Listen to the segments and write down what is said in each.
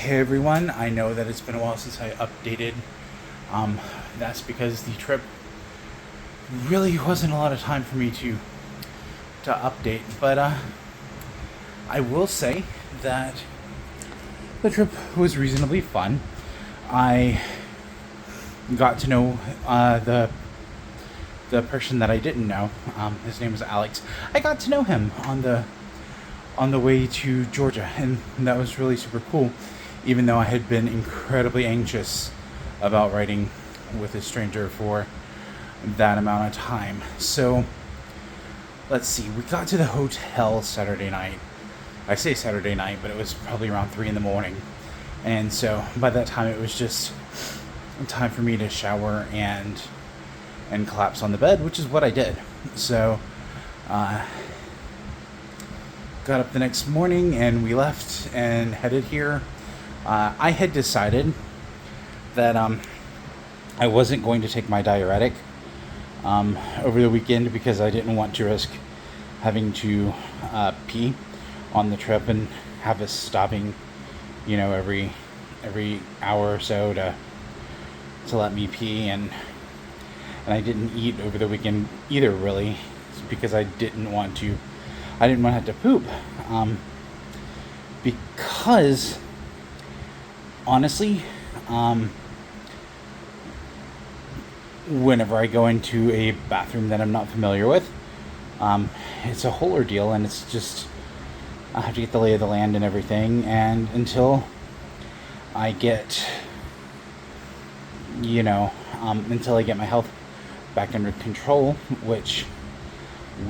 Hey everyone, I know that it's been a while since I updated. Um, that's because the trip really wasn't a lot of time for me to update. But I will say that the trip was reasonably fun. I got to know the person that I didn't know. His name was Alex. I got to know him on the way to Georgia, and that was really super cool. Even though I had been incredibly anxious about writing with a stranger for that amount of time. So let's see. We got to the hotel Saturday night. I say Saturday night, but it was probably around 3 in the morning. And so by that time, it was just time for me to shower and collapse on the bed, which is what I did. So got up the next morning and we left and headed here. I had decided that I wasn't going to take my diuretic over the weekend because I didn't want to risk having to pee on the trip and have us stopping, every hour or so to let me pee, and I didn't eat over the weekend either, really, because I didn't want to have to poop, because honestly, whenever I go into a bathroom that I'm not familiar with, it's a whole ordeal, and it's just, I have to get the lay of the land and everything, and until I get, until I get my health back under control, which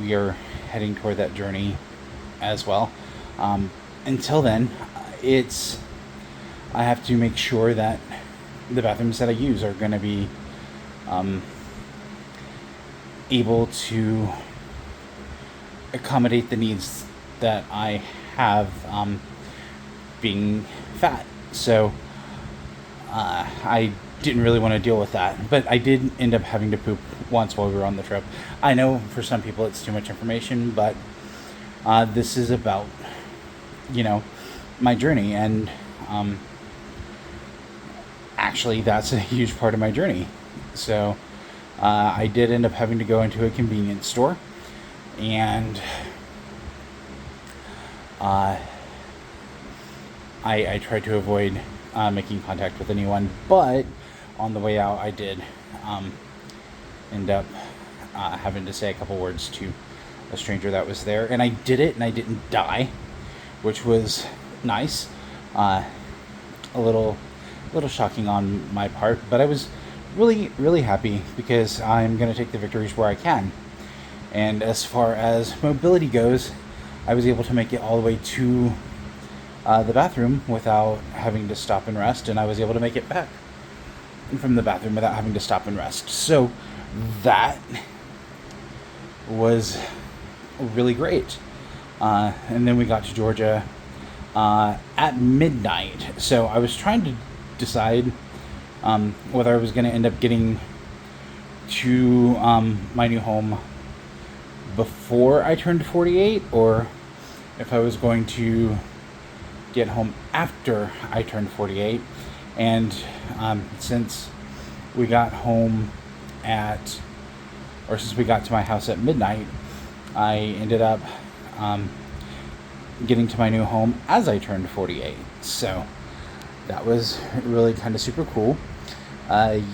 we are heading toward that journey as well. Until then, I have to make sure that the bathrooms that I use are going to be able to accommodate the needs that I have, being fat. So I didn't really want to deal with that, but I did end up having to poop once while we were on the trip. I know for some people it's too much information, but this is about, my journey, and actually that's a huge part of my journey. So I did end up having to go into a convenience store, and I tried to avoid making contact with anyone, but on the way out I did end up having to say a couple words to a stranger that was there, and I did it and I didn't die, which was nice. A little shocking on my part, but I was really, really happy because I'm going to take the victories where I can. And as far as mobility goes, I was able to make it all the way to the bathroom without having to stop and rest, and I was able to make it back from the bathroom without having to stop and rest. So that was really great. And then we got to Georgia at midnight. So I was trying to decide whether I was going to end up getting to my new home before I turned 48, or if I was going to get home after I turned 48. And since we got to my house at midnight, I ended up getting to my new home as I turned 48. So that was really kind of super cool.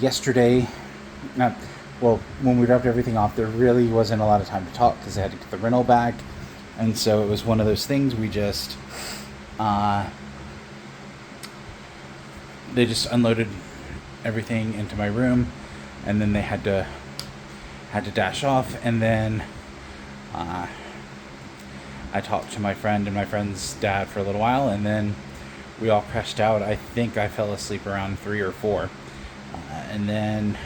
Yesterday, when we dropped everything off, there really wasn't a lot of time to talk because I had to get the rental back. And so it was one of those things we just, they just unloaded everything into my room, and then they had to dash off, and then I talked to my friend and my friend's dad for a little while, and then we all crashed out. I think I fell asleep around 3 or 4, and then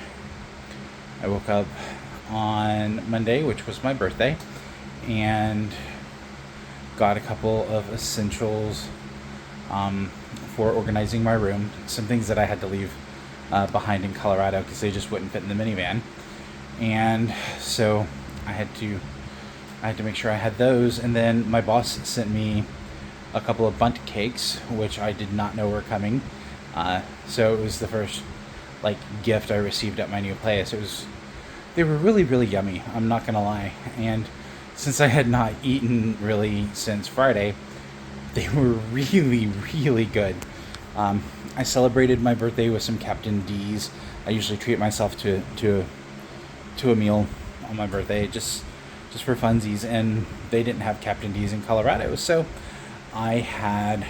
I woke up on Monday, which was my birthday, and got a couple of essentials for organizing my room. Some things that I had to leave behind in Colorado because they just wouldn't fit in the minivan, and so I had to make sure I had those. And then my boss sent me a couple of bundt cakes, which I did not know were coming. So it was the first like gift I received at my new place. They were really, really yummy. I'm not gonna lie. And since I had not eaten really since Friday, they were really, really good. I celebrated my birthday with some Captain D's. I usually treat myself to a meal on my birthday, just for funsies, and they didn't have Captain D's in Colorado, so I had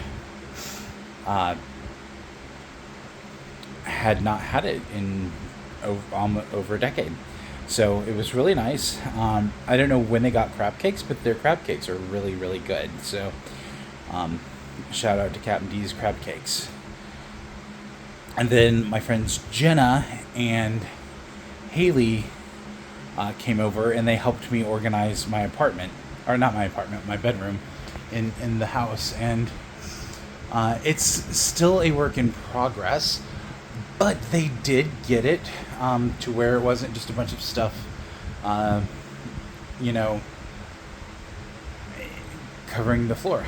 not had it in over a decade. So it was really nice. I don't know when they got crab cakes, but their crab cakes are really, really good. So shout out to Captain D's crab cakes. And then my friends Jenna and Haley came over, and they helped me organize my apartment, or not my apartment, my bedroom in the house. And it's still a work in progress, but they did get it to where it wasn't just a bunch of stuff, covering the floor.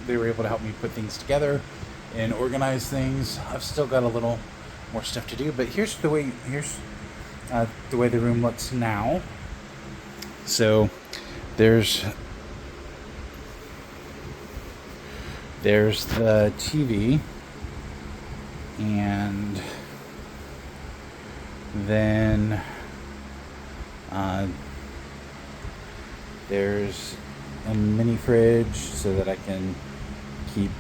They were able to help me put things together and organize things. I've still got a little more stuff to do, but here's the way the room looks now. So there's the TV, and then there's a mini fridge so that I can keep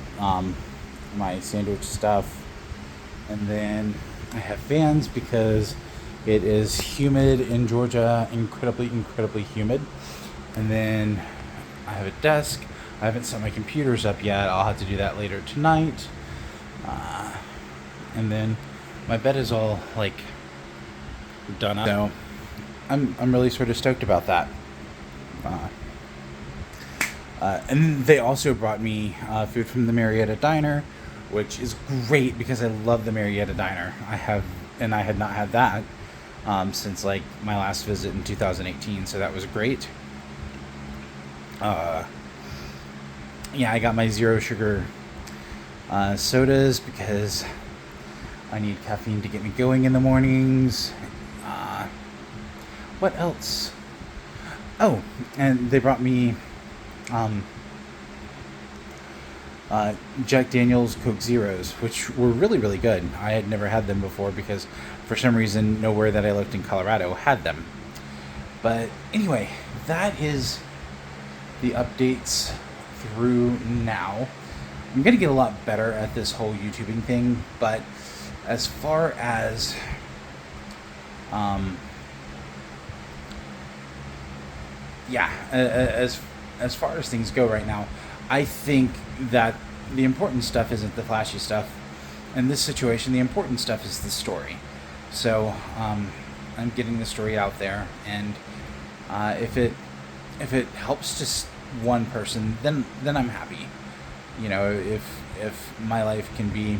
my sandwich stuff, and then I have fans because it is humid in Georgia, incredibly, incredibly humid. And then I have a desk. I haven't set my computers up yet. I'll have to do that later tonight. And then my bed is all like done up. So I'm really sort of stoked about that. And they also brought me food from the Marietta Diner, which is great because I love the Marietta Diner. I had not had that since like my last visit in 2018, so that was great. I got my zero sugar sodas because I need caffeine to get me going in the mornings. What else? Oh, and they brought me Jack Daniel's Coke Zeros, which were really, really good. I had never had them before because for some reason nowhere that I lived in Colorado had them. But anyway, that is the updates through now. I'm going to get a lot better at this whole YouTubing thing, but as far as as far as things go right now, I think that the important stuff isn't the flashy stuff. In this situation, the important stuff is the story. So I'm getting the story out there, and if it helps just one person, then I'm happy. If my life can be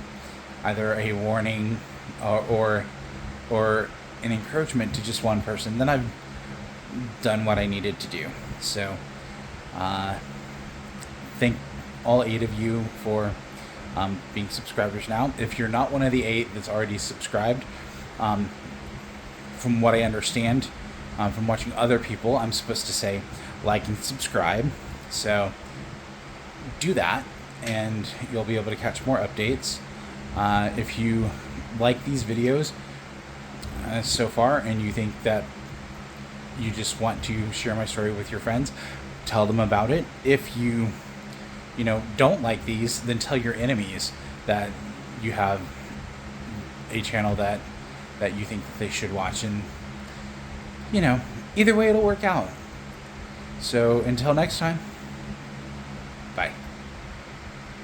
either a warning or an encouragement to just one person, then I've done what I needed to do. So thank all 8 of you for being subscribers now. If you're not one of the 8 that's already subscribed, from what I understand, from watching other people, I'm supposed to say like and subscribe. So do that, and you'll be able to catch more updates. If you like these videos so far, and you think that you just want to share my story with your friends, tell them about it. If you don't like these, then tell your enemies that you have a channel that you think that they should watch, and either way it'll work out. So until next time, bye.